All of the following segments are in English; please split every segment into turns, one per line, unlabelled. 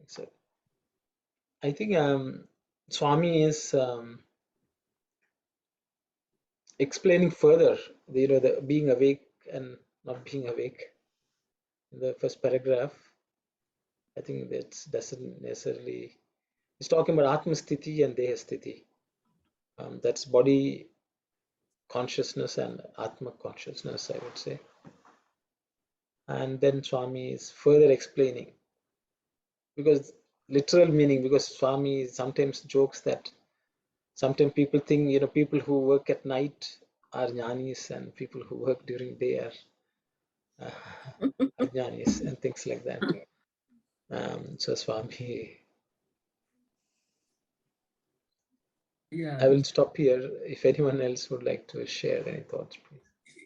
So I think Swami is explaining further, the being awake and not being awake in the first paragraph. I think that doesn't necessarily. It's talking about Atma Sthiti and Deha Sthiti. That's body consciousness and Atma consciousness, I would say. And then Swami is further explaining, because literal meaning, because Swami sometimes jokes that sometimes people think, people who work at night are jnanis and people who work during day are jnanis and things like that. So Swami,
Yeah.
I will stop here. If anyone else would like to share any thoughts, please.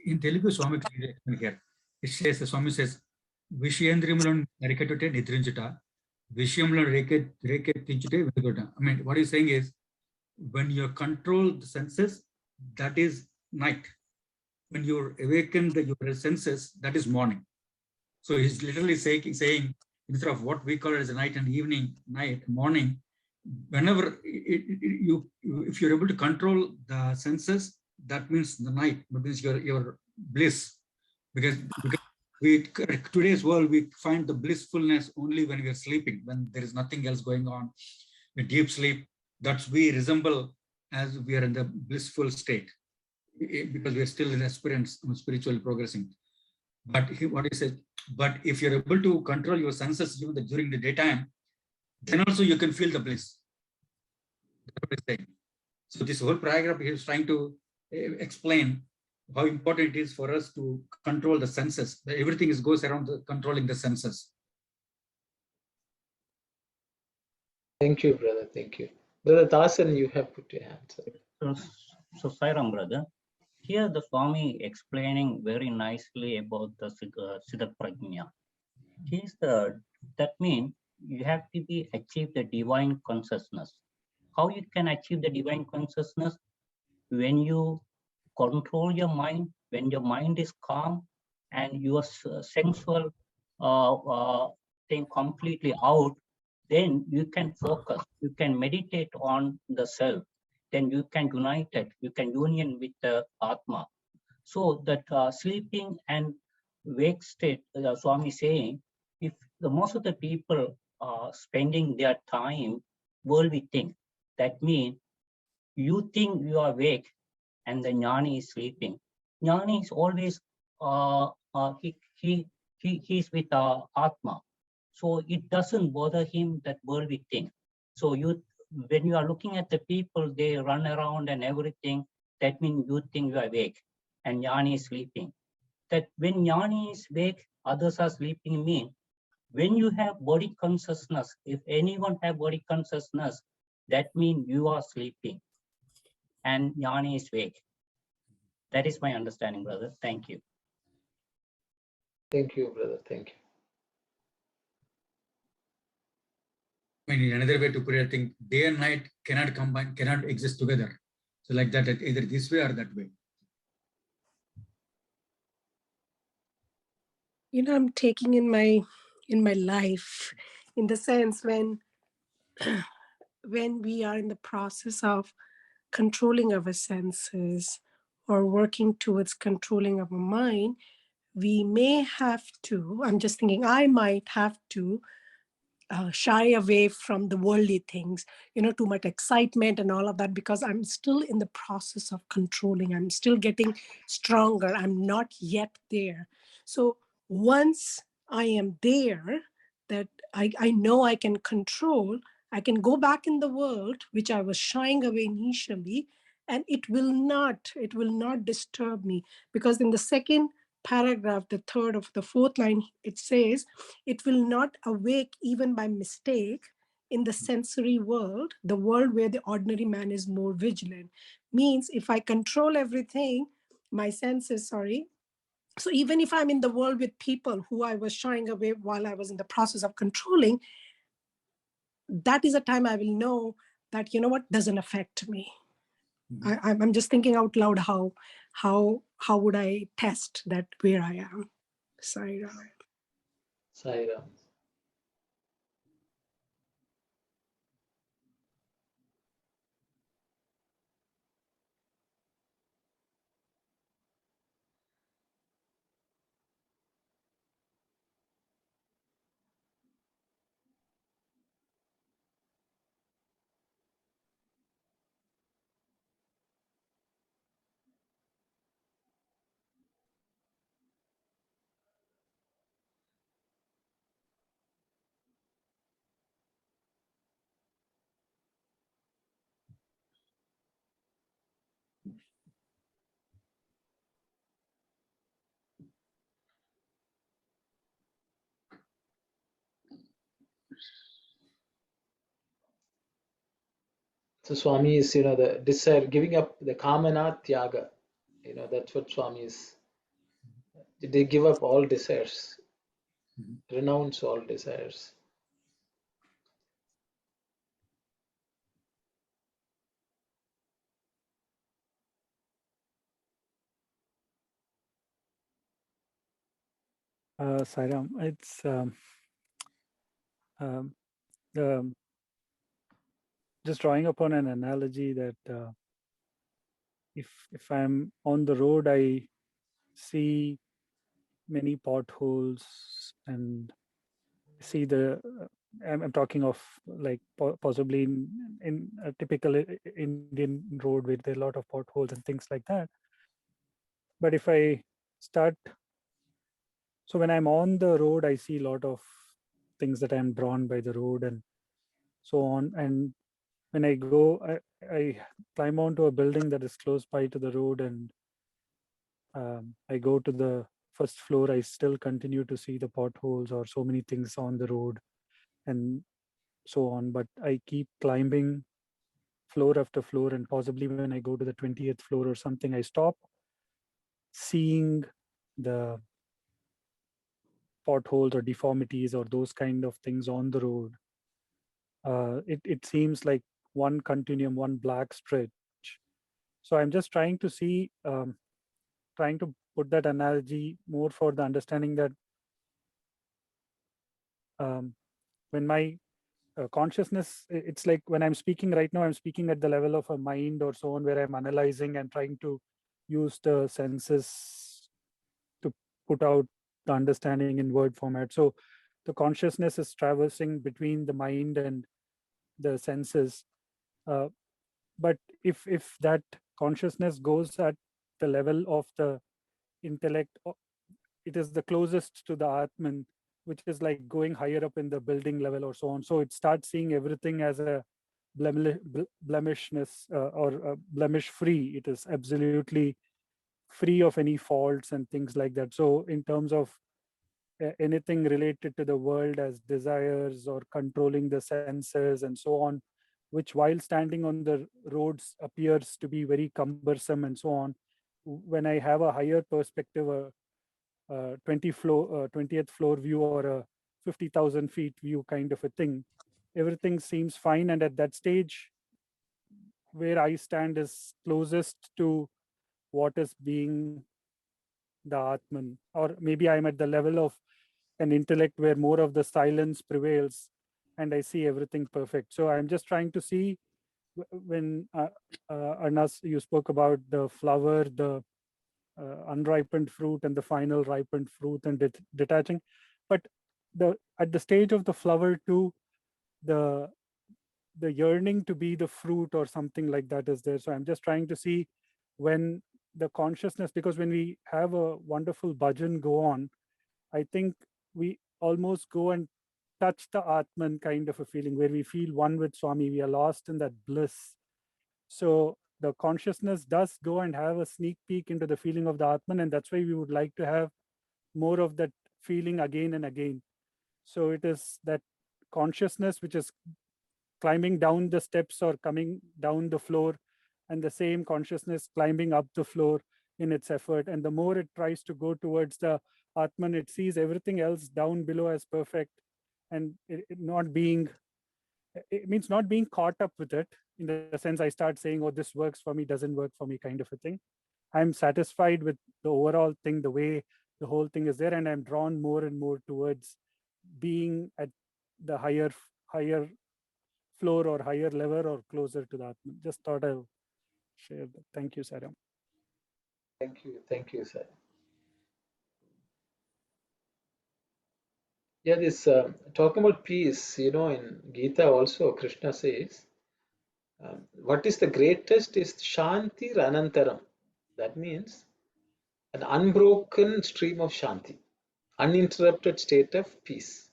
In Telugu, Swami clearly explained here. It says, the Swami says, Vishayendriyamulan narikatute nidrinchuta, Vishyamulan rekettinchute veluguta. I mean, what he's saying is, when you control the senses, that is night. When you awaken your senses, that is morning. So he's literally saying, instead of what we call it as a night and evening, morning, whenever if you're able to control the senses, that means the night, that means your bliss. Because today's world, we find the blissfulness only when we are sleeping, when there is nothing else going on. A deep sleep, that's we resemble as we are in the blissful state, because we are still in experience, spiritually progressing. But what he said, but if you're able to control your senses even during the daytime, then also you can feel the bliss. That's what he's saying. So this whole paragraph, he is trying to explain how important it is for us to control the senses. Everything goes around controlling the senses.
Thank you, brother. Thank you. Brother Dasan, you have put your hand.
So Sairam, brother, here the Swami explaining very nicely about the Siddha Prajna. That means you have to achieve the divine consciousness. How you can achieve the divine consciousness? When you control your mind, when your mind is calm and your sensual thing completely out, then you can focus, you can meditate on the self, then you can unite it, you can union with the Atma. So that sleeping and wake state, Swami saying, if most of the people are spending their time worldly thing, that means you think you are awake and the jnani is sleeping. Jnani is always he's with Atma, so it doesn't bother him that worldly thing. So when you are looking at the people, they run around and everything, that means you think you are awake and jnani is sleeping. That when jnani is awake, others are sleeping, mean when you have body consciousness, if anyone have body consciousness, that means you are sleeping and jnani is awake. That is my understanding, brother. Thank you.
Thank you, brother. Thank you.
I mean, in another way to put it, I think day and night cannot combine, cannot exist together. So like that, either this way or that way.
I'm taking in my life, in the sense when we are in the process of controlling our senses or working towards controlling our mind, we may have to, I'm just thinking, I might have to shy away from the worldly things, too much excitement and all of that, because I'm still in the process of controlling. I'm still getting stronger. I'm not yet there. So once I am there, that I know I can control, I can go back in the world, which I was shying away initially, and it will not disturb me. Because in the second paragraph, the third of the fourth line, it says, it will not awake even by mistake in the sensory world, the world where the ordinary man is more vigilant. Means if I control everything, my senses, so even if I'm in the world with people who I was shying away while I was in the process of controlling, that is a time I will know that, what doesn't affect me. Mm-hmm. I'm just thinking out loud, how would I test that where I am? Sai Ram.
Sai Ram. So Swami is, the desire, giving up the kamana tyaga. That's what Swami is. They give up all desires, renounce all desires.
Sairam, it's um, just drawing upon an analogy that if I'm on the road, I see many potholes and see I'm talking of like possibly in a typical Indian road where there are a lot of potholes and things like that. But if I start, so when I'm on the road, I see a lot of things that I'm drawn by the road and so on. And when I go, I climb onto a building that is close by to the road and I go to the first floor, I still continue to see the potholes or so many things on the road and so on. But I keep climbing floor after floor, and possibly when I go to the 20th floor or something, I stop seeing the potholes or deformities or those kind of things on the road. It seems like one continuum, one black stretch. So I'm just trying to see, trying to put that analogy more for the understanding that when my consciousness, it's like when I'm speaking right now, I'm speaking at the level of a mind or so on, where I'm analyzing and trying to use the senses to put out the understanding in word format. So the consciousness is traversing between the mind and the senses. But if that consciousness goes at the level of the intellect, it is the closest to the Atman, which is like going higher up in the building level or so on. So it starts seeing everything as a blemishness or blemish free. It is absolutely free of any faults and things like that. So in terms of anything related to the world as desires or controlling the senses and so on, which while standing on the roads appears to be very cumbersome and so on, when I have a higher perspective, 20th floor view or a 50,000 feet view kind of a thing, everything seems fine. And at that stage, where I stand is closest to what is being the Atman, or maybe I'm at the level of an intellect where more of the silence prevails and I see everything perfect. So I'm just trying to see when Anas, you spoke about the flower, the unripened fruit and the final ripened fruit and detaching, but at the stage of the flower too, the yearning to be the fruit or something like that is there. So I'm just trying to see when the consciousness, because when we have a wonderful bhajan go on, I think we almost go and touch the Atman kind of a feeling where we feel one with Swami, we are lost in that bliss. So the consciousness does go and have a sneak peek into the feeling of the Atman, and that's why we would like to have more of that feeling again and again. So it is that consciousness which is climbing down the steps or coming down the floor, and the same consciousness climbing up the floor in its effort. And the more it tries to go towards the Atman, it sees everything else down below as perfect, and it not being, it means not being caught up with it in the sense I start saying, oh, this works for me, doesn't work for me kind of a thing. I'm satisfied with the overall thing, the way the whole thing is there, and I'm drawn more and more towards being at the higher floor or higher level or closer to that. Just thought I'll share that. Thank you, Sarah.
Thank you, sir. Yeah, this talking about peace, in Gita also Krishna says, what is the greatest is Shanti Ranantaram. That means an unbroken stream of Shanti, uninterrupted state of peace.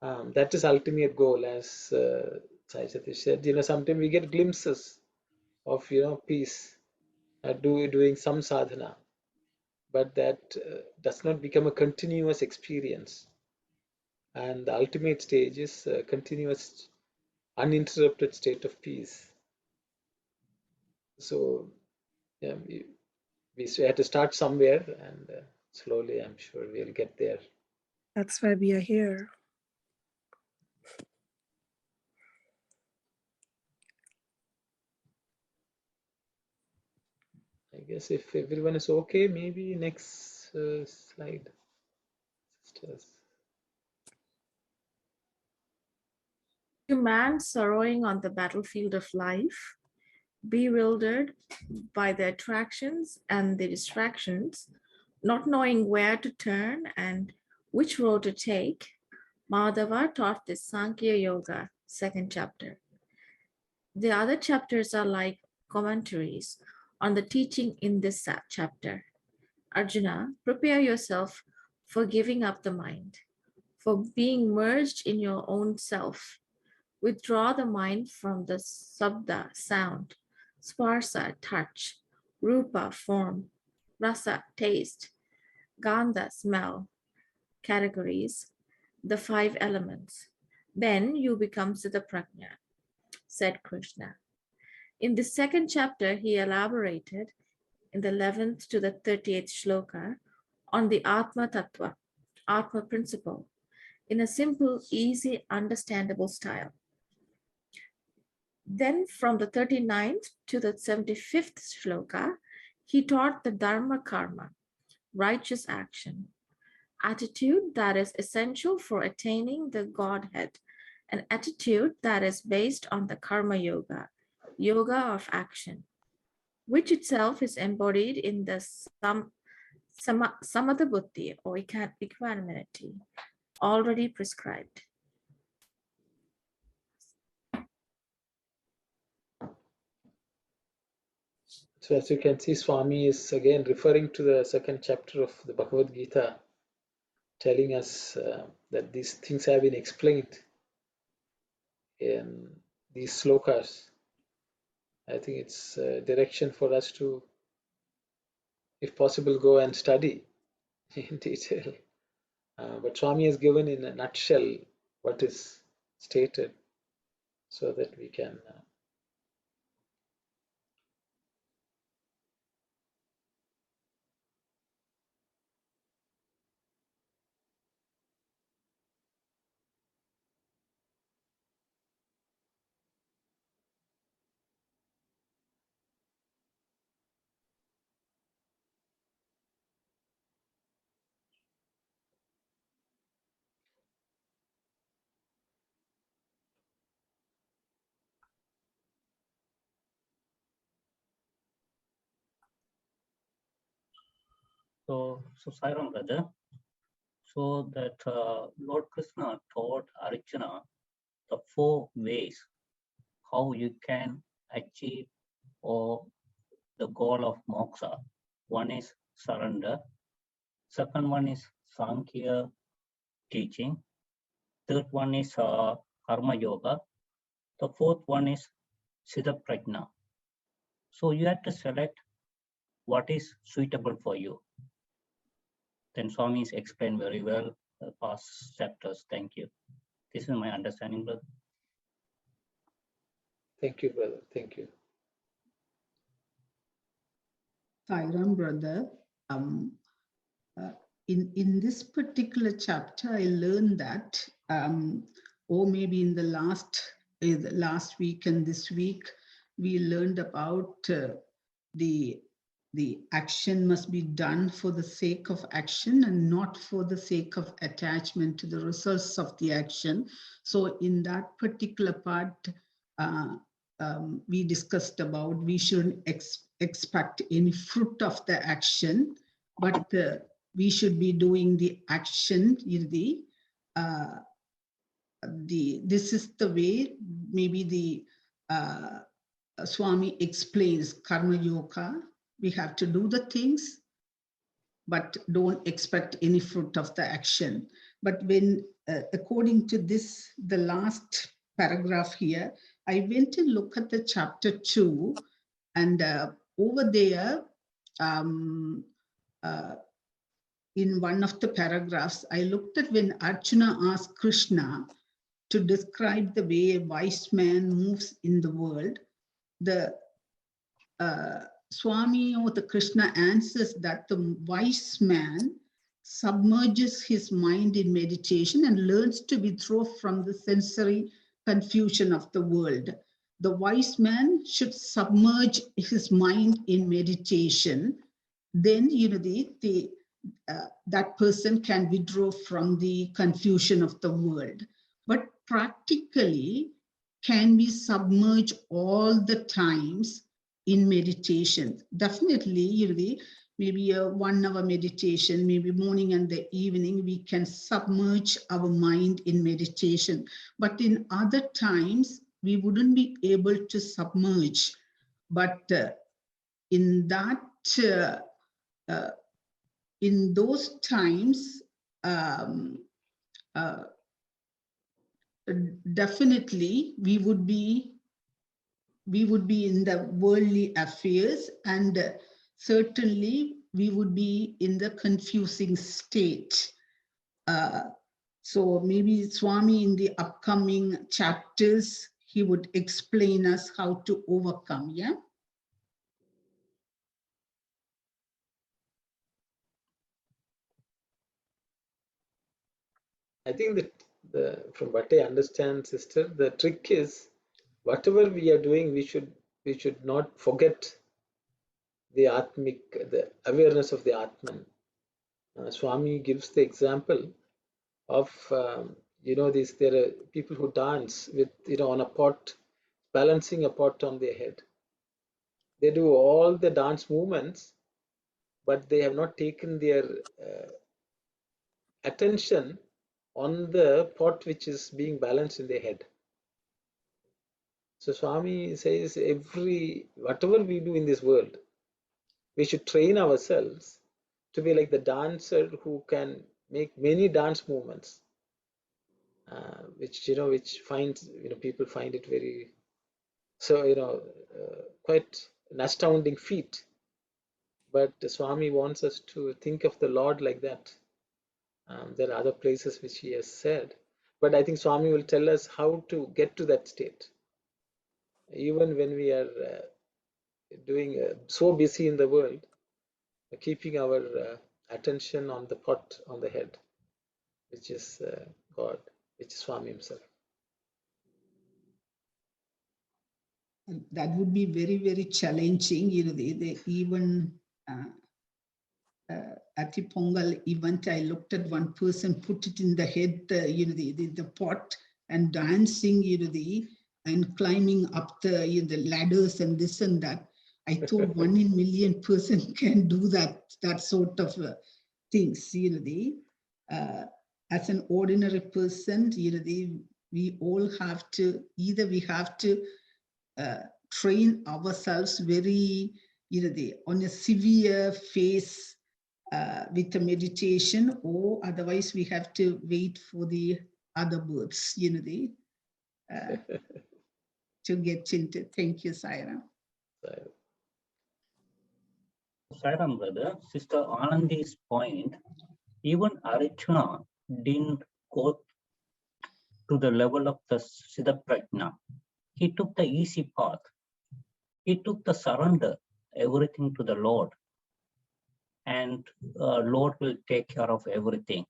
That is ultimate goal, as Sai Satish said. Sometimes we get glimpses of peace, doing some sadhana, but that does not become a continuous experience. And the ultimate stage is continuous uninterrupted state of peace. So yeah, we had to start somewhere, and slowly I'm sure we'll get there.
That's why we are here.
I guess if everyone is okay, maybe next slide, sisters.
To man sorrowing on the battlefield of life, bewildered by the attractions and the distractions, not knowing where to turn and which road to take, Madhava taught this Sankhya Yoga, second chapter. The other chapters are like commentaries on the teaching in this chapter. Arjuna, prepare yourself for giving up the mind, for being merged in your own self. Withdraw the mind from the sabda, sound, sparsa, touch, rupa, form, rasa, taste, gandha, smell, categories, the 5 elements. Then you become Siddha Prajna, said Krishna. In the second chapter, he elaborated in the 11th to the 38th shloka on the Atma Tattva, Atma principle, in a simple, easy, understandable style. Then from the 39th to the 75th shloka, he taught the Dharma Karma, righteous action, attitude that is essential for attaining the Godhead, an attitude that is based on the Karma Yoga, yoga of action, which itself is embodied in the Samadha Buddhi or equanimity, already prescribed.
So as you can see, Swami is again referring to the second chapter of the Bhagavad Gita, telling us that these things have been explained in these slokas. I think it's a direction for us to, if possible, go and study in detail. But Swami has given in a nutshell what is stated so that we can
So Sairam brother, so that Lord Krishna taught Arjuna the 4 ways how you can achieve or the goal of moksha. One is surrender. Second one is Sankhya teaching. Third one is Karma Yoga. The fourth one is Siddha Prajna. So you have to select what is suitable for you. Then Swami's explained very well the past chapters. Thank you. This is my understanding, brother.
Thank you, brother. Thank you.
Sairam brother, in this particular chapter, I learned that, or maybe in the last week and this week, we learned about the action must be done for the sake of action and not for the sake of attachment to the results of the action. So in that particular part, we discussed about we shouldn't expect any fruit of the action, but we should be doing the action in this is the way maybe the Swami explains Karma Yoga. We have to do the things, but don't expect any fruit of the action. But when, according to this, the last paragraph here, I went to look at the chapter 2, and over there, in one of the paragraphs, I looked at when Arjuna asked Krishna, to describe the way a wise man moves in the world, the Swami or the Krishna answers that the wise man submerges his mind in meditation and learns to withdraw from the sensory confusion of the world. The wise man should submerge his mind in meditation. Then, that person can withdraw from the confusion of the world. But practically, can we submerge all the times in meditation? Definitely, maybe a 1 hour meditation, maybe morning and the evening, we can submerge our mind in meditation. But in other times, we wouldn't be able to submerge. But in those times, definitely we would be in the worldly affairs, and certainly we would be in the confusing state. So maybe Swami in the upcoming chapters, he would explain us how to overcome, yeah?
I think that from what I understand, sister, the trick is whatever we are doing, we should not forget the awareness of the Atman. Swami gives the example of there are people who dance with on a pot, balancing a pot on their head. They do all the dance movements, but they have not taken their attention on the pot which is being balanced in their head. So Swami says whatever we do in this world, we should train ourselves to be like the dancer who can make many dance movements, which finds people find it very quite an astounding feat. But Swami wants us to think of the Lord like that. There are other places which he has said, but I think Swami will tell us how to get to that state, even when we are doing so busy in the world, keeping our attention on the pot on the head, which is God, which is Swami himself.
That would be very, very challenging. They even at the Pongal event, I looked at one person put it in the head, the pot, and dancing, and climbing up the ladders and this and that. I thought 1 in a million person can do that sort of things. As an ordinary person, we all have to train ourselves very, on a severe phase with the meditation, or otherwise we have to wait for the other birds, to get into. Thank you, Sairam.
Sairam, brother, Sister Anandi's point, even Arjuna didn't go to the level of the Siddha Prajna. He took the easy path. He took the surrender, everything to the Lord. And Lord will take care of everything.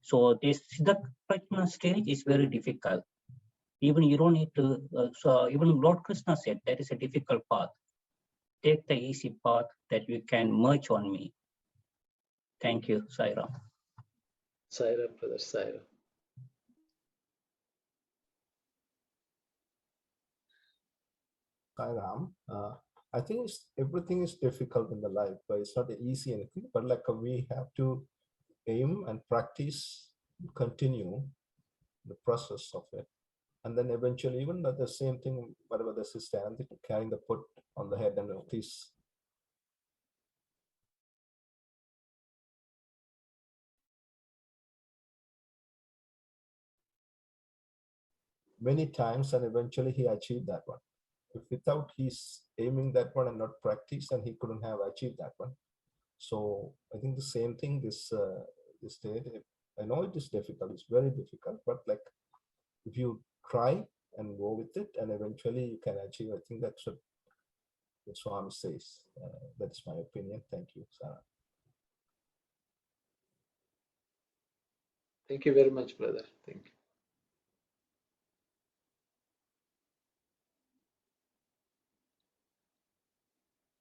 So this Siddha Prajna stage is very difficult. Even you don't need to, so even Lord Krishna said that is a difficult path. Take the easy path that you can merge on me. Thank you, Sairam.
Sairam, brother, Sairam.
Sairam, I think everything is difficult in the life, but it's not easy anything. But like we have to aim and practice, continue the process of it, and then eventually, even the same thing, whatever the sister carrying the pot on the head and this. Many times, and eventually he achieved that one. If without his aiming that one and not practice, and he couldn't have achieved that one. So I think the same thing, this state, I know it is difficult, it's very difficult, but like if you try and go with it, and eventually you can achieve. I think that's what the Swami says. That's my opinion. Thank you, Sarah.
Thank you very much, brother. Thank you.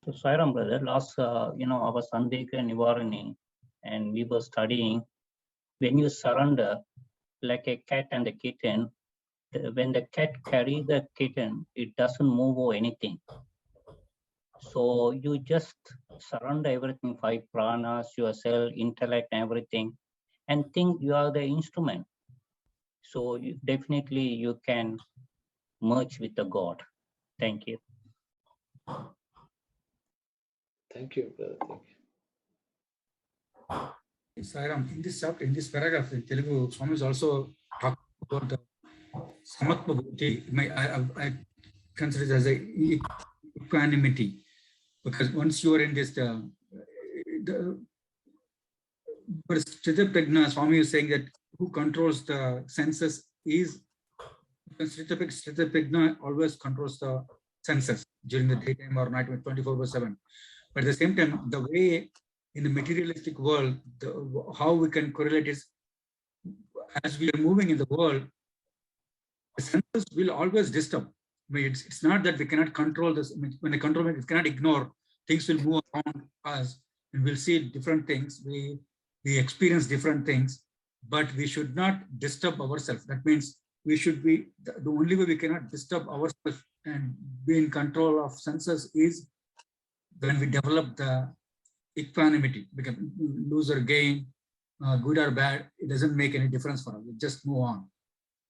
So Sairam brother, last, our Sandhika Nivarani, and we were studying, when you surrender, like a cat and a kitten, when the cat carries the kitten, it doesn't move or anything. So you just surrender everything, 5 pranas, yourself, intellect, everything, and think you are the instrument. So definitely you can merge with the God. Thank you.
Thank you, brother. Thank you.
Sairam, in this chapter, in this paragraph in Telugu, Swami is also talking about the samatma buddhi. I consider it as a equanimity, because once you are in this, but Sthita Prajna, Swami is saying that who controls the senses is, Sthita Prajna always controls the senses during the daytime or night, 24/7. But at the same time, the way in the materialistic world, how we can correlate is, as we are moving in the world, the senses will always disturb. I mean, it's not that we cannot control this. I mean, when I control it, we cannot ignore. Things will move around us, and we'll see different things. We experience different things, but we should not disturb ourselves. That means we should be, the only way we cannot disturb ourselves and be in control of senses is when we develop the equanimity. Because lose or gain, good or bad, it doesn't make any difference for us. We just move on.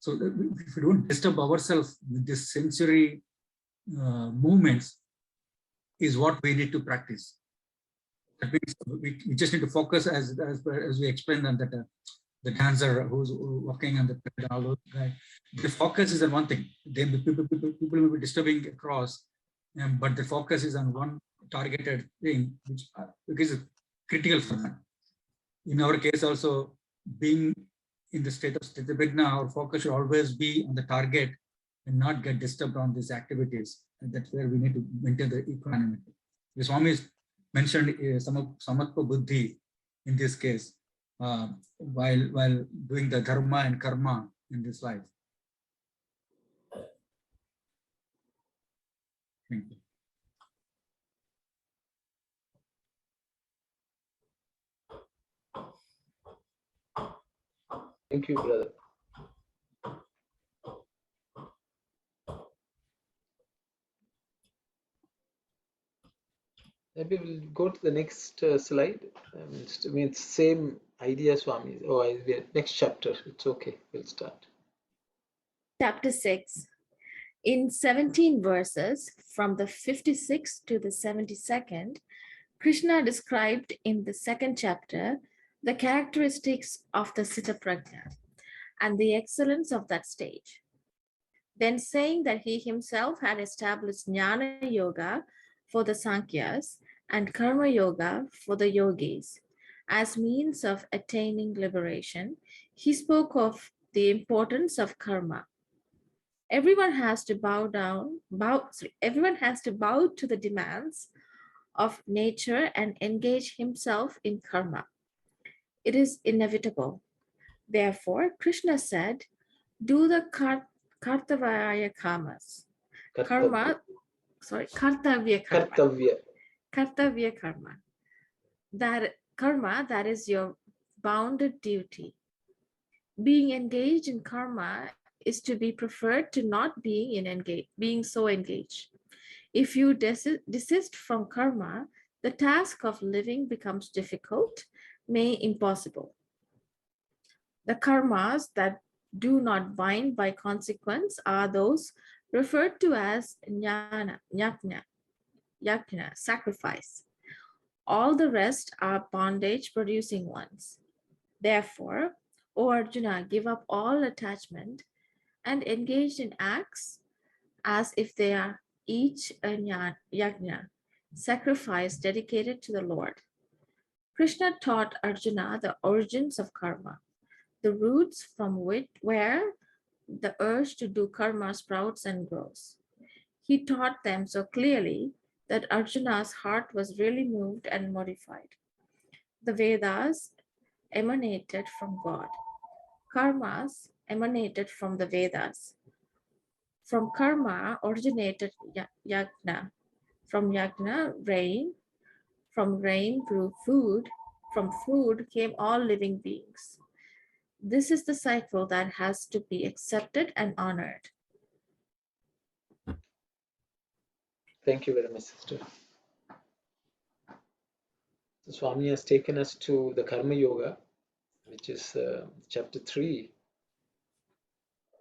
So if we don't disturb ourselves with this sensory movements, is what we need to practice. That means we just need to focus, as we explained, on that the dancer who's walking on the pedal, all those guys. The focus is on one thing. Then people will be disturbing across, but the focus is on one targeted thing, which is critical for them. In our case, also being in the state of Sthita Prajna, our focus should always be on the target and not get disturbed on these activities. And that's where we need to maintain the equanimity. The Swami mentioned samatma buddhi in this case, while doing the dharma and karma in this life. Thank you.
Thank you, brother. Maybe we'll go to the next slide. I mean, it's same idea, Swami. Oh, next chapter. It's okay. We'll start.
Chapter 6. In 17 verses, from the 56th to the 72nd, Krishna described in the second chapter the characteristics of the Sthita Prajna and the excellence of that stage. Then saying that he himself had established Jnana Yoga for the Sankhyas and Karma Yoga for the Yogis as means of attaining liberation, he spoke of the importance of karma. Everyone has to bow to the demands of nature and engage himself in karma. It is inevitable. Therefore, Krishna said, do the kartavya karmas. Kartavya karma. That karma, that is your bounded duty. Being engaged in karma is to be preferred to not being so engaged. If you desist from karma, the task of living becomes difficult, may impossible. The karmas that do not bind by consequence are those referred to as jnana, yajna, sacrifice. All the rest are bondage-producing ones. Therefore, O Arjuna, give up all attachment and engage in acts as if they are each a yajna, sacrifice dedicated to the Lord. Krishna taught Arjuna the origins of karma, the roots from where the urge to do karma sprouts and grows. He taught them so clearly that Arjuna's heart was really moved and modified. The Vedas emanated from God. Karmas emanated from the Vedas. From karma originated yajna. From yajna, rain. From rain grew food. From food came all living beings. This is the cycle that has to be accepted and honored.
Thank you very much, sister. So Swami has taken us to the Karma Yoga, which is chapter 3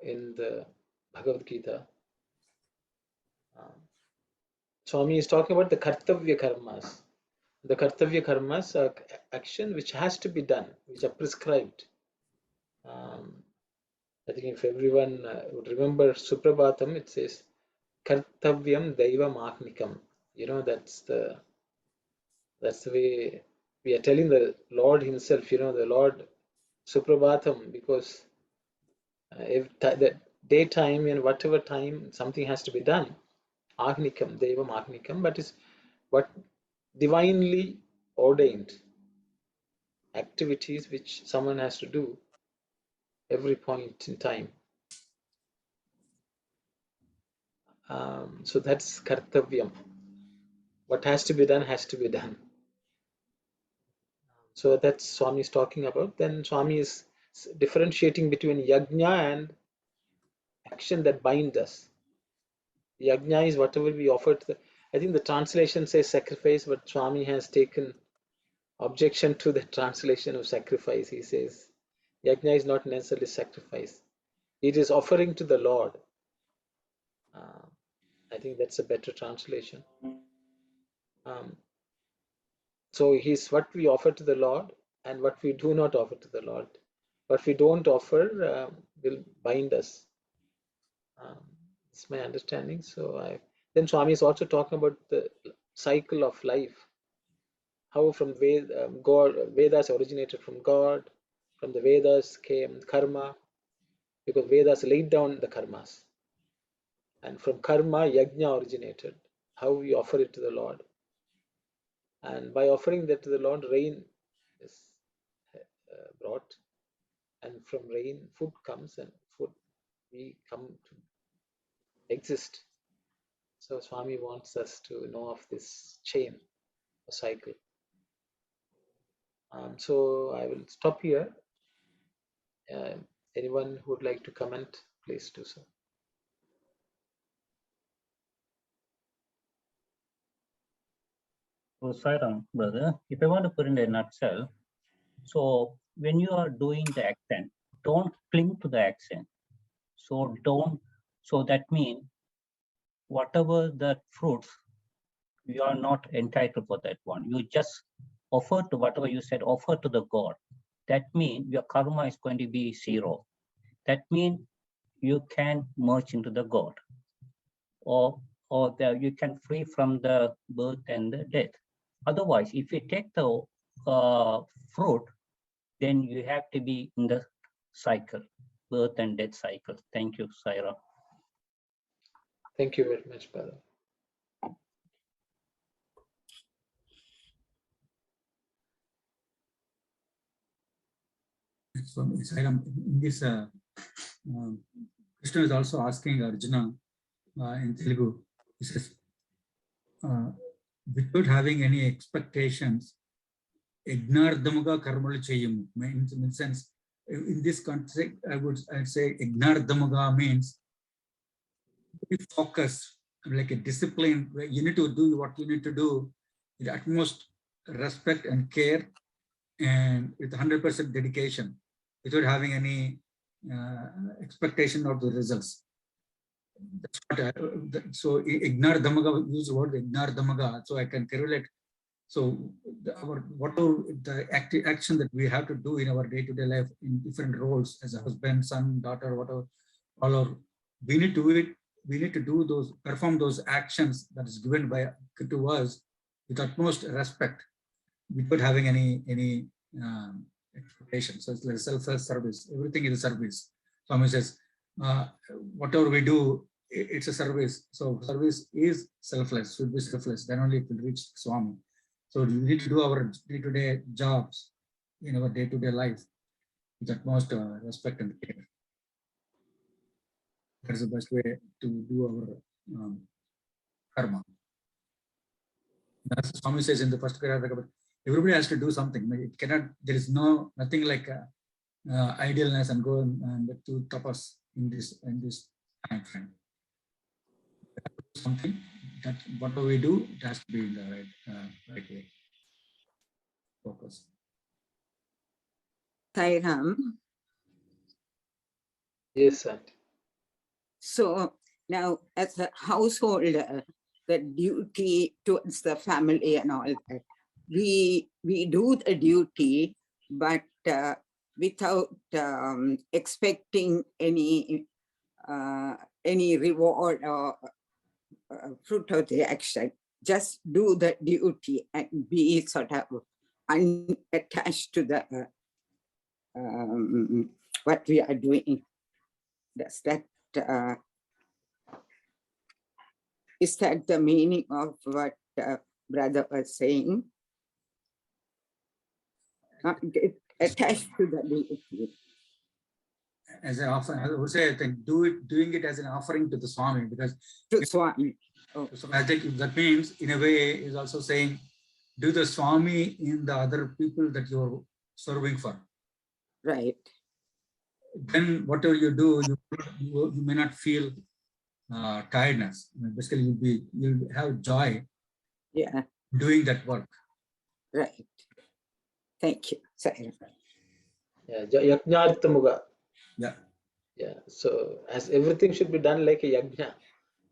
in the Bhagavad Gita. Swami is talking about the Kartavya Karmas. The Kartavya Karmas are action which has to be done, which are prescribed. I think if everyone would remember Suprabhatam, it says Kartavyam Daivam Ahnikam. You know, that's the way we are telling the Lord Himself, the Lord Suprabhatam, because if the daytime and whatever time something has to be done, Agnikam, Devam Agnikam, but is what divinely ordained activities which someone has to do every point in time. So that's Kartavyam. What has to be done has to be done. So that's Swami is talking about. Then Swami is differentiating between yajna and action that bind us. Yajna is whatever we offer to the, I think the translation says sacrifice, but Swami has taken objection to the translation of sacrifice. He says yajna is not necessarily sacrifice. It is offering to the Lord. I think that's a better translation. So he's what we offer to the Lord and what we do not offer to the Lord. What we don't offer will bind us. It's my understanding. So then Swami is also talking about the cycle of life. How from Vedas originated from God. From the Vedas came karma, because Vedas laid down the karmas. And from karma, yajna originated. How we offer it to the Lord. And by offering that to the Lord, rain is brought, and from rain food comes, and food we come to exist. So Swami wants us to know of this chain, a cycle. So I will stop here. Anyone who would like to comment, please do so.
So, Sairam, brother, if I want to put in a nutshell, so when you are doing the action, don't cling to the action. So that means whatever the fruits, you are not entitled for that one. You just offer to whatever you said, offer to the God. That means your karma is going to be 0. That means you can merge into the God, or you can free from the birth and the death. Otherwise, if you take the fruit, then you have to be in the cycle, birth and death cycle. Thank you, Saira.
Thank you very much, brother.
So, Sairam, in this, Krishna is also asking Arjuna in Telugu. He says, without having any expectations, Ignardhamuga karmalu cheyamu. In the sense, in this context, I'd say Ignardhamuga means be focused, like a discipline, where you need to do what you need to do with utmost respect and care and with 100% dedication, without having any expectation of the results. That's what so Ignardhamaga, use the word Ignardhamaga, so I can correlate. So whatever the action that we have to do in our day-to-day life in different roles as a husband, son, daughter, whatever, we need to do it. We need to do those, perform those actions that is given to us with utmost respect, without having any expectations. So it's like self-service. Everything is a service. Swami says, whatever we do, it's a service. So service is selfless, should be selfless. Then only it will reach Swami. So we need to do our day-to-day jobs in our day-to-day life with utmost respect and care. That's the best way to do our karma. As Swami says in the first paragraph, everybody has to do something. It cannot. There is nothing like idealness and go and do tapas in this time frame. Something that whatever we do, it has to be in the right way. Focus.
Thairam.
Yes, Auntie.
So now, as a householder, the duty towards the family and all that, we do the duty, but without expecting any reward or fruit of the action. Just do the duty and be sort of unattached to the what we are doing. Does that is that the meaning of what brother was saying? Get attached to the duty.
As an offering, I would say, I think doing it as an offering to the Swami, because
to Swami. Oh.
So I think that means, in a way, is also saying, do the Swami in the other people that you're serving for.
Right.
Then whatever you do, you may not feel tiredness. Basically, you'll have joy.
Yeah.
Doing that work.
Right. Thank you. Sorry.
Yeah, yajñārthamuga.
Yeah.
Yeah. So as everything should be done like a yajna,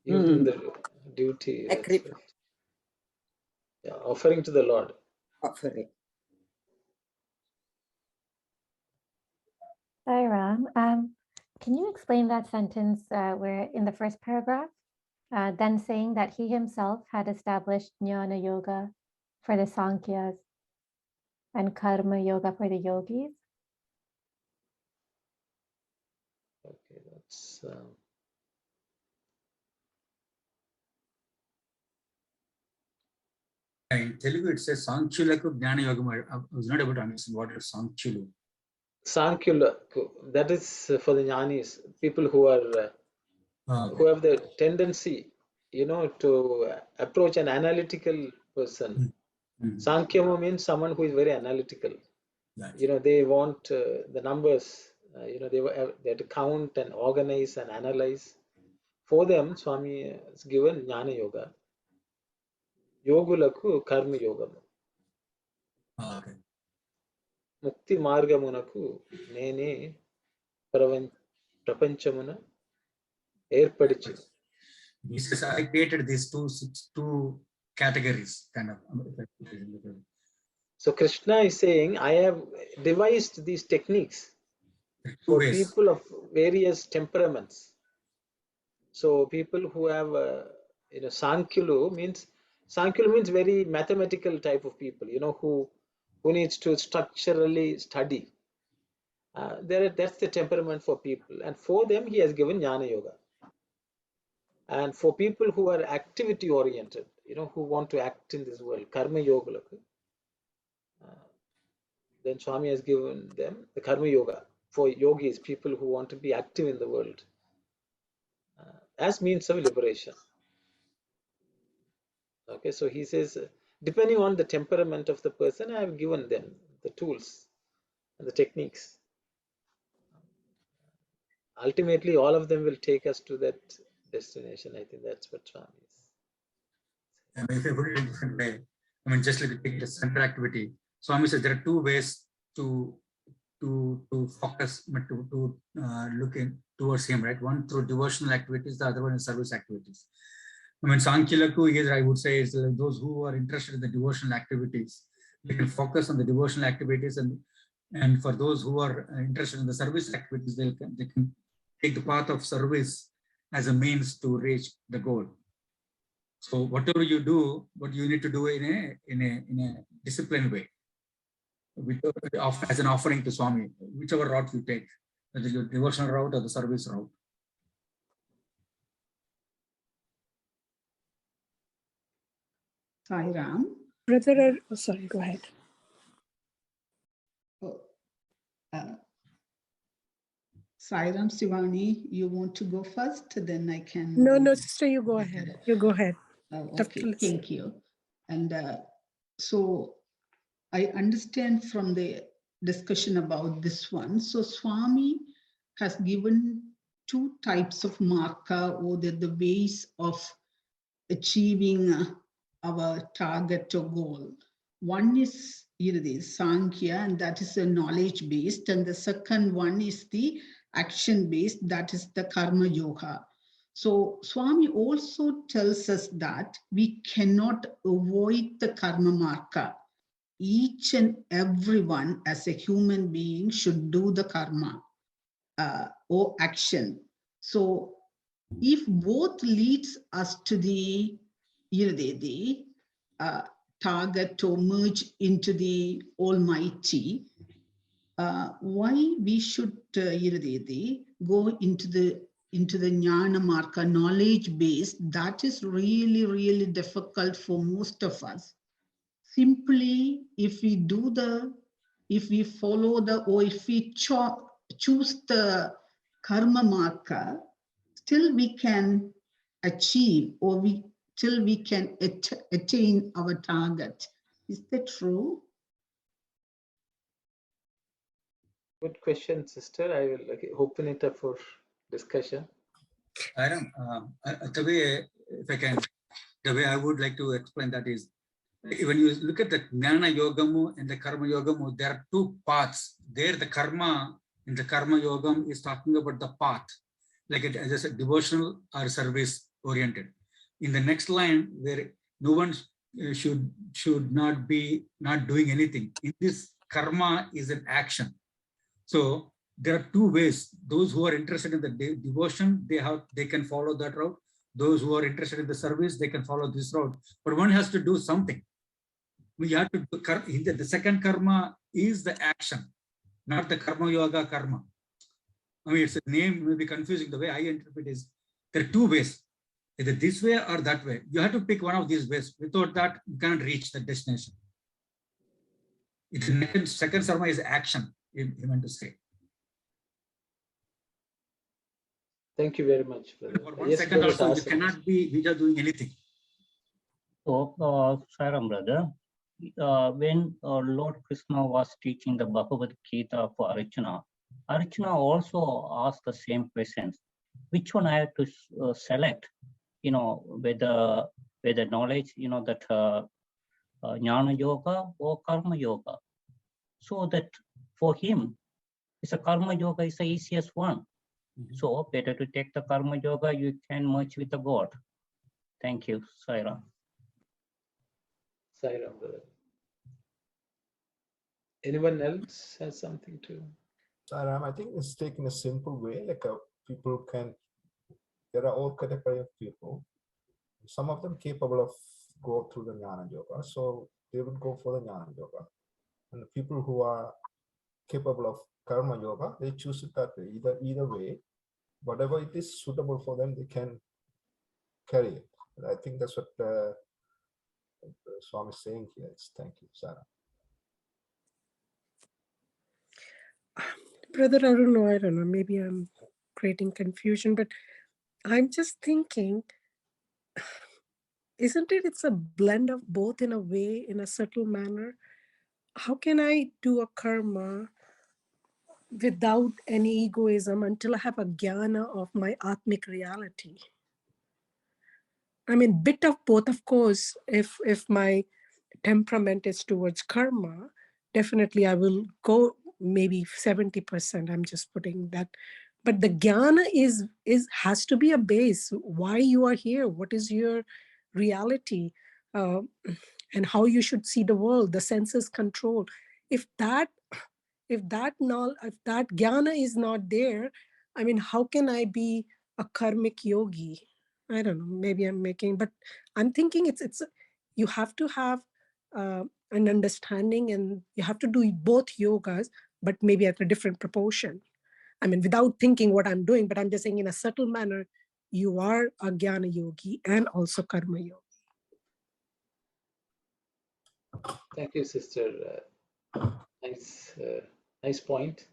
even the duty. Right. Yeah, offering to the Lord.
Offering.
Sairam, can you explain that sentence where in the first paragraph, then saying that he himself had established Jnana Yoga for the Sankhyas and Karma Yoga for the yogis?
Okay, that's
in Telugu it says Sankhyaku Jnana Yoga. I was not able to understand what is Sankhyalu.
Sankhyaku, that is for the jnanis, people who are who have the tendency, to approach an analytical person. Sankhyamu means someone who is very analytical. Right. They want the numbers. They have to count and organize and analyze. For them, Swami has given Jnana Yoga. Yogulaku Karma Yogamu.
Okay.
Mukti Margamunaku Nene Prapanchamuna Erpadichi.
He says, I created these two categories, kind of.
So Krishna is saying, I have devised these techniques for people of various temperaments. So people who have, Sankhyalu means very mathematical type of people, who needs to structurally study. That's the temperament for people. And for them, he has given Jnana Yoga. And for people who are activity oriented, who want to act in this world, Karma Yoga, then Swami has given them the Karma Yoga for yogis, people who want to be active in the world, as means of liberation. Okay, so he says, depending on the temperament of the person, I have given them the tools and the techniques. Ultimately, all of them will take us to that destination. I think that's what Swami is.
If I put it in a different way, just like take the center activity. Swami says there are two ways to focus, to look towards him, right? One through devotional activities, the other one is service activities. Sankhyaku here, I would say, is those who are interested in the devotional activities. They can focus on the devotional activities, and for those who are interested in the service activities, they can take the path of service as a means to reach the goal. So whatever you do, what you need to do in a disciplined way, as an offering to Swami, whichever route you take, whether your devotional route or the service route.
Sai Ram.
Brother, oh, sorry, go ahead.
Oh, Sai Ram, Shivani, you want to go first? Then I can.
No, sister, you go ahead. You go ahead.
Okay, thank you. And so I understand from the discussion about this one. So Swami has given two types of marker, or the ways of achieving our target or goal. One is the Sankhya, and that is a knowledge based, and the second one is the action based, that is the Karma Yoga. So Swami also tells us that we cannot avoid the karma marka. Each and everyone as a human being should do the karma or action. So if both leads us to the target to merge into the Almighty, why we should go into the Jnana Marka, knowledge based? That is really, really difficult for most of us. Simply, if we follow or if we choose the karma marka, still we can achieve, or till we can attain our target. Is that true?
Good question, sister. I will open it up for discussion.
Aaron, the way I would like to explain that is, when you look at the Jnana Yogamu and the Karma Yogamu, there are two paths. There, the karma in the Karma Yogam is talking about the path, like as I said, devotional or service oriented. In the next line, where no one should not be not doing anything. In this, karma is an action. So there are two ways. Those who are interested in the devotion, they can follow that route. Those who are interested in the service, they can follow this route. But one has to do something. We have to do, the second karma is the action, not the karma yoga karma. I mean, it's a name may be confusing. The way I interpret is there are two ways, either this way or that way. You have to pick one of these ways. Without that, you cannot reach the destination. It's second karma is action. You meant to say.
Thank you very much.
For 1 second also, you cannot be without doing anything.
So, Saram brother, when Lord Krishna was teaching the Bhagavad Gita for Arjuna, Arjuna also asked the same questions. Which one I have to select? Whether knowledge, that Jnana Yoga or Karma Yoga. So that for him, it's a Karma Yoga is the easiest one. So better to take the Karma Yoga, you can merge with the God. Thank you, Saira.
Saira, brother. Anyone else has something to?
I think it's taken a simple way, like people can, there are all category of people. Some of them capable of go through the Jnana Yoga, so they would go for the Jnana Yoga. And the people who are capable of Karma Yoga, they choose it that way. Either way, whatever it is suitable for them, they can carry it. And I think that's what Swami is saying here. Thank you, Sarah.
Brother, I don't know, maybe I'm creating confusion, but I'm just thinking, isn't it? It's a blend of both in a way, in a subtle manner. How can I do a karma without any egoism until I have a jnana of my atmic reality? I mean, bit of both, of course. If my temperament is towards karma, definitely I will go maybe 70%. I'm just putting that. But the jnana has to be a base. Why you are here? What is your reality? And how you should see the world, the senses control. If that jnana is not there, I mean, how can I be a karmic yogi? I don't know, maybe I'm making, but I'm thinking it's you have to have an understanding, and you have to do both yogas, but maybe at a different proportion. I mean, without thinking what I'm doing, but I'm just saying in a subtle manner, you are a jnana yogi and also karma yogi.
Thank you, sister. Nice, nice point.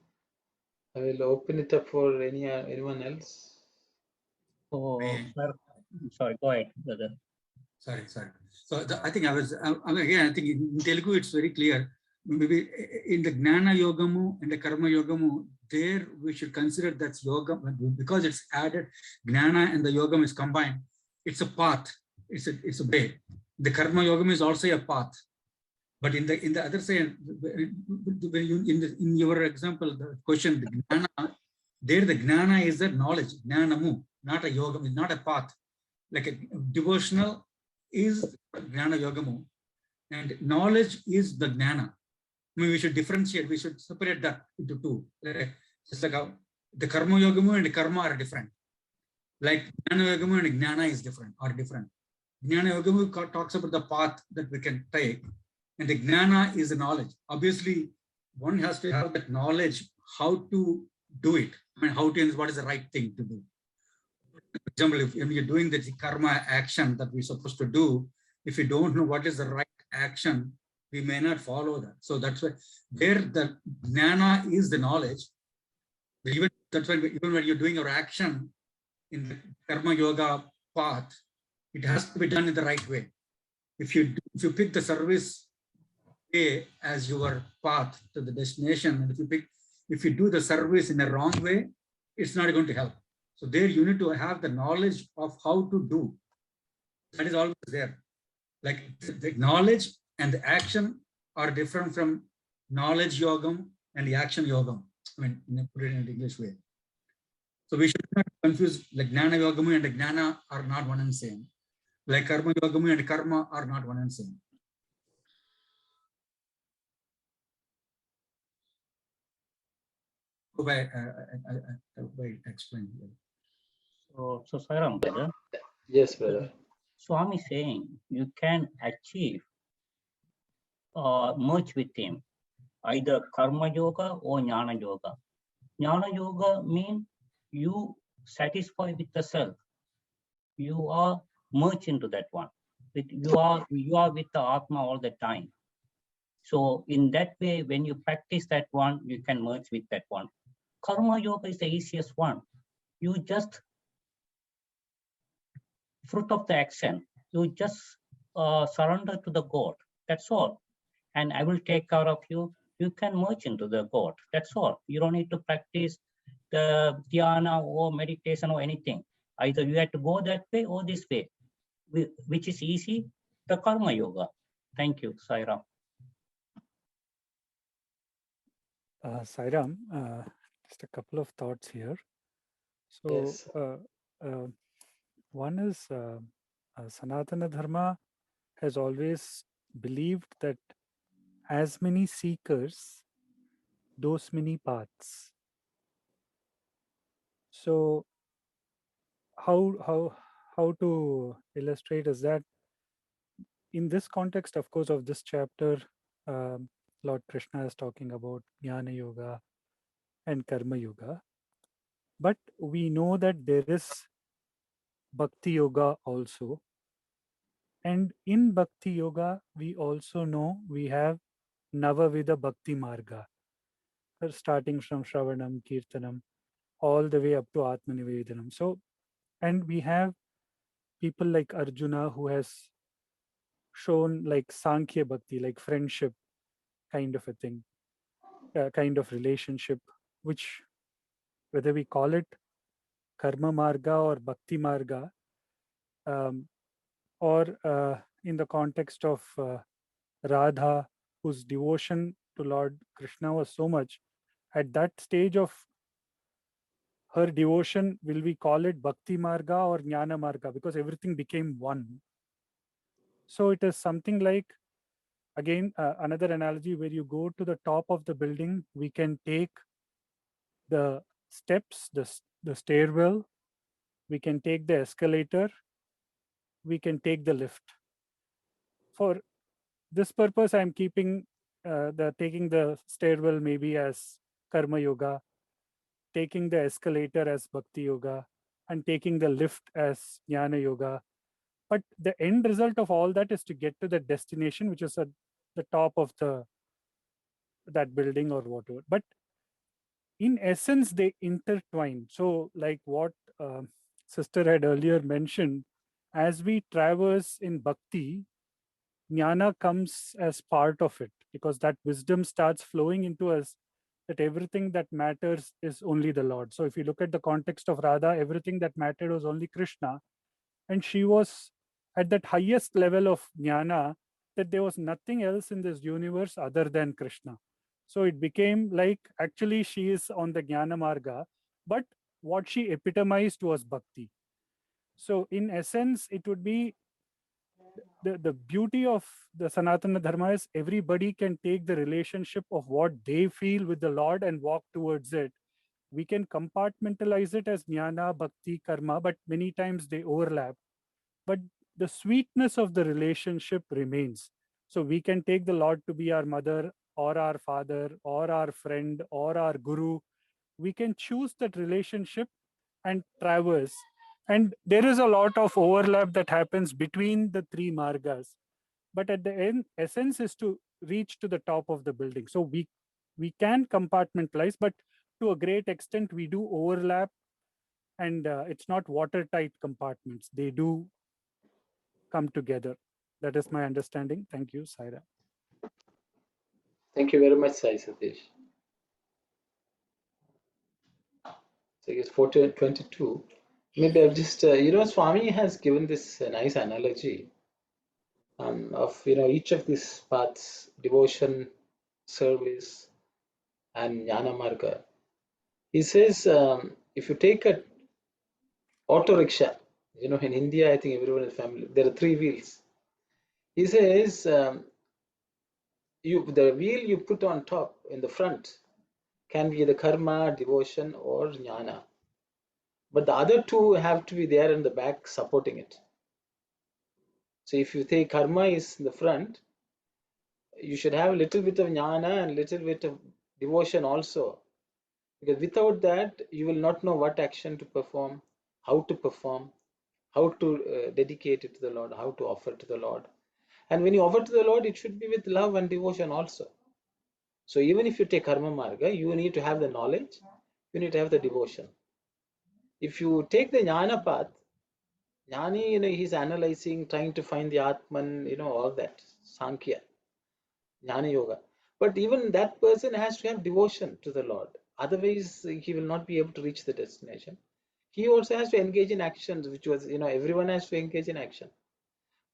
I will open it up for anyone else.
So,
May-
sorry, go ahead, brother.
Sorry. So I think again, I think in Telugu it's very clear. Maybe in the Gnana Yogamu and the Karma Yogamu, there we should consider that's yoga because it's added. Gnana and the Yogam is combined. It's a path. It's a way. The Karma Yogam is also a path. But in the other side, in your example, the question, the Gnana, there the Gnana is the knowledge, Gnanamu, not a Yogam, not a path. Like a devotional is Gnana Yogamu, and knowledge is the Gnana. I mean, we should differentiate, we should separate that into two. Just like how the Karma Yogamu and the Karma are different. Like Gnana Yogamu and Gnana is different, are different. Gnana Yogamu talks about the path that we can take, and the Gnana is the knowledge. Obviously, one has to have that knowledge how to do it. I mean, what is the right thing to do. For example, if you're doing the karma action that we're supposed to do, if we don't know what is the right action, we may not follow that. So that's why there the Gnana is the knowledge. That's why even when you're doing your action in the karma yoga path, it has to be done in the right way. If you pick the service way as your path to the destination, and if you do the service in a wrong way, it's not going to help. So there you need to have the knowledge of how to do. That is always there. Like the knowledge and the action are different from knowledge yogam and the action yogam. I mean, put it in an English way. So we should not confuse like Gnana Yogamu and the Gnana are not one and same. Like Karma Yogamu and Karma are not one and same. Hope I explained here.
So Sairam, brother.
Yes, brother.
Swami saying you can achieve merge with him, either karma yoga or jnana yoga. Jnana yoga means you satisfy with the self. You are merged into that one. You are with the Atma all the time. So in that way, when you practice that one, you can merge with that one. Karma yoga is the easiest one. You just fruit of the action. You just surrender to the God. That's all. And I will take care of you. You can merge into the God. That's all. You don't need to practice the dhyana or meditation or anything. Either you have to go that way or this way, which is easy, the karma yoga. Thank you, Sairam.
Sairam, just a couple of thoughts here. So
Yes.
one is Sanatana Dharma has always believed that as many seekers, those many paths. So how to illustrate is that in this context, of course, of this chapter, Lord Krishna is talking about Jnana Yoga and Karma Yoga. But we know that there is Bhakti Yoga also. And in Bhakti Yoga, we also know we have Navavida Bhakti Marga, starting from Shravanam, Kirtanam, all the way up to Atmanivedanam. So, and we have people like Arjuna who has shown like Sankhya Bhakti, like friendship kind of a thing, kind of relationship, which whether we call it Karma Marga or Bhakti Marga, or in the context of Radha, whose devotion to Lord Krishna was so much, at that stage of her devotion, will we call it Bhakti Marga or Jnana Marga? Because everything became one. So it is something like, again, another analogy where you go to the top of the building, we can take the steps, the stairwell, we can take the escalator, we can take the lift. For this purpose, I'm keeping taking the stairwell maybe as Karma Yoga, taking the escalator as Bhakti Yoga, and taking the lift as Jnana Yoga. But the end result of all that is to get to the destination, which is a the top of that building or whatever. But in essence, they intertwine. So like what sister had earlier mentioned, as we traverse in bhakti, jnana comes as part of it, because that wisdom starts flowing into us, that everything that matters is only the Lord. So if you look at the context of Radha, everything that mattered was only Krishna. And she was at that highest level of jnana, that there was nothing else in this universe other than Krishna. So it became like, actually she is on the jnana marga, but what she epitomized was bhakti. So in essence, it would be the beauty of the Sanatana Dharma is everybody can take the relationship of what they feel with the Lord and walk towards it. We can compartmentalize it as jnana, bhakti, karma, but many times they overlap. But the sweetness of the relationship remains. So we can take the Lord to be our mother or our father or our friend or our guru. We can choose that relationship and traverse. And there is a lot of overlap that happens between the three margas. But at the end, essence is to reach to the top of the building. So we can compartmentalize, but to a great extent, we do overlap, and it's not watertight compartments. They do come together. That is my understanding. Thank you, Saira.
Thank you very much, Sai Satish. So it's 422. Maybe I've just, Swami has given this nice analogy of, each of these paths, devotion, service, and jnana marga. He says, if you take a auto rickshaw, in India, I think everyone is familiar, there are three wheels. He says, the wheel you put on top in the front can be the karma, devotion, or jnana. But the other two have to be there in the back supporting it. So if you say karma is in the front, you should have a little bit of jnana and little bit of devotion also. Because without that, you will not know what action to perform, how to dedicate it to the Lord, how to offer to the Lord. And when you offer to the Lord, it should be with love and devotion also. So even if you take karma marga, you need to have the knowledge, you need to have the devotion. If you take the jnana path, jnani, he's analyzing, trying to find the Atman, all that, Sankhya, jnana yoga. But even that person has to have devotion to the Lord. Otherwise, he will not be able to reach the destination. He also has to engage in actions, which was, everyone has to engage in action.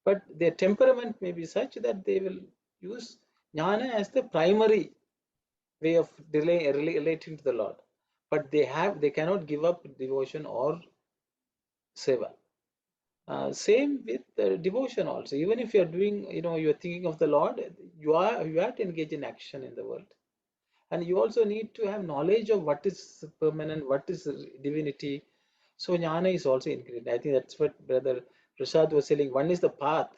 But their temperament may be such that they will use jnana as the primary way of relating to the Lord. But they cannot give up devotion or seva. Same with devotion also. Even if you are doing, you are thinking of the Lord, you have to engage in action in the world. And you also need to have knowledge of what is permanent, what is divinity. So jnana is also included. I think that's what Brother Prasad was saying. One is the path,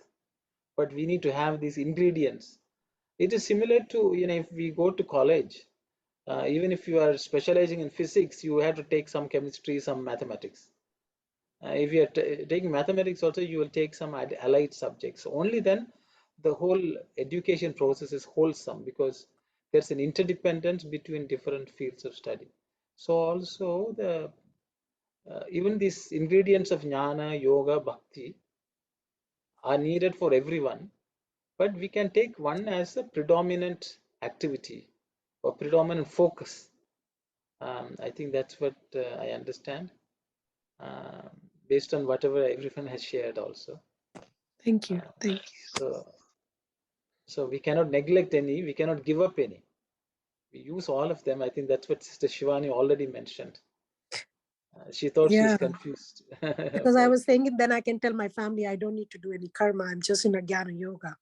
but we need to have these ingredients. It is similar to, if we go to college, even if you are specializing in physics, you have to take some chemistry, some mathematics. If you are taking mathematics also, you will take some allied subjects. Only then the whole education process is wholesome, because there's an interdependence between different fields of study. So also the even these ingredients of jnana, yoga, bhakti are needed for everyone, but we can take one as a predominant activity or predominant focus. I think that's what I understand, based on whatever everyone has shared also.
Thank you. Thank you.
So we cannot neglect any, we cannot give up any. We use all of them. I think that's what Sister Shivani already mentioned. She thought she was confused.
Because I was thinking, then I can tell my family I don't need to do any karma. I'm just in a jnana yoga.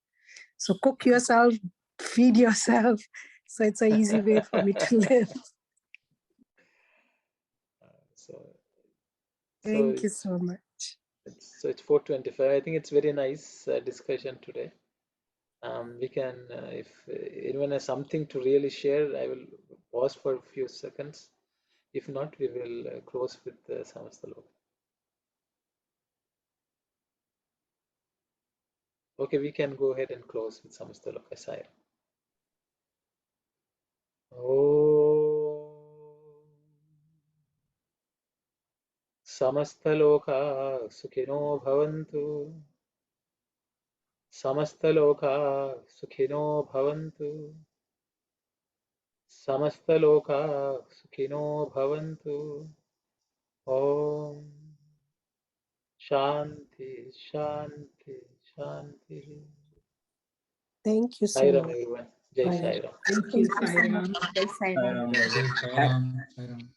So cook yourself, feed yourself. So it's an easy way for me to live. Thank you so much.
So it's 4:25. I think it's very nice discussion today. We can, if anyone has something to really share, I will pause for a few seconds. If not, we will close with Samastaloka. Okay, we can go ahead and close with Samastaloka Sai Ram. Om Samastaloka Sukhino Bhavantu. Samastaloka Sukhino Bhavantu. Samastaloka Sukhino Bhavantu. Om Shanti, Shanti, Shanti.
Thank you so
Sai Ram,
much.
everyone. Jai Sai Ram.
Thank you, Sai Ram.
Jai Sai Ram.
Jai Sai Ram, Sai Ram.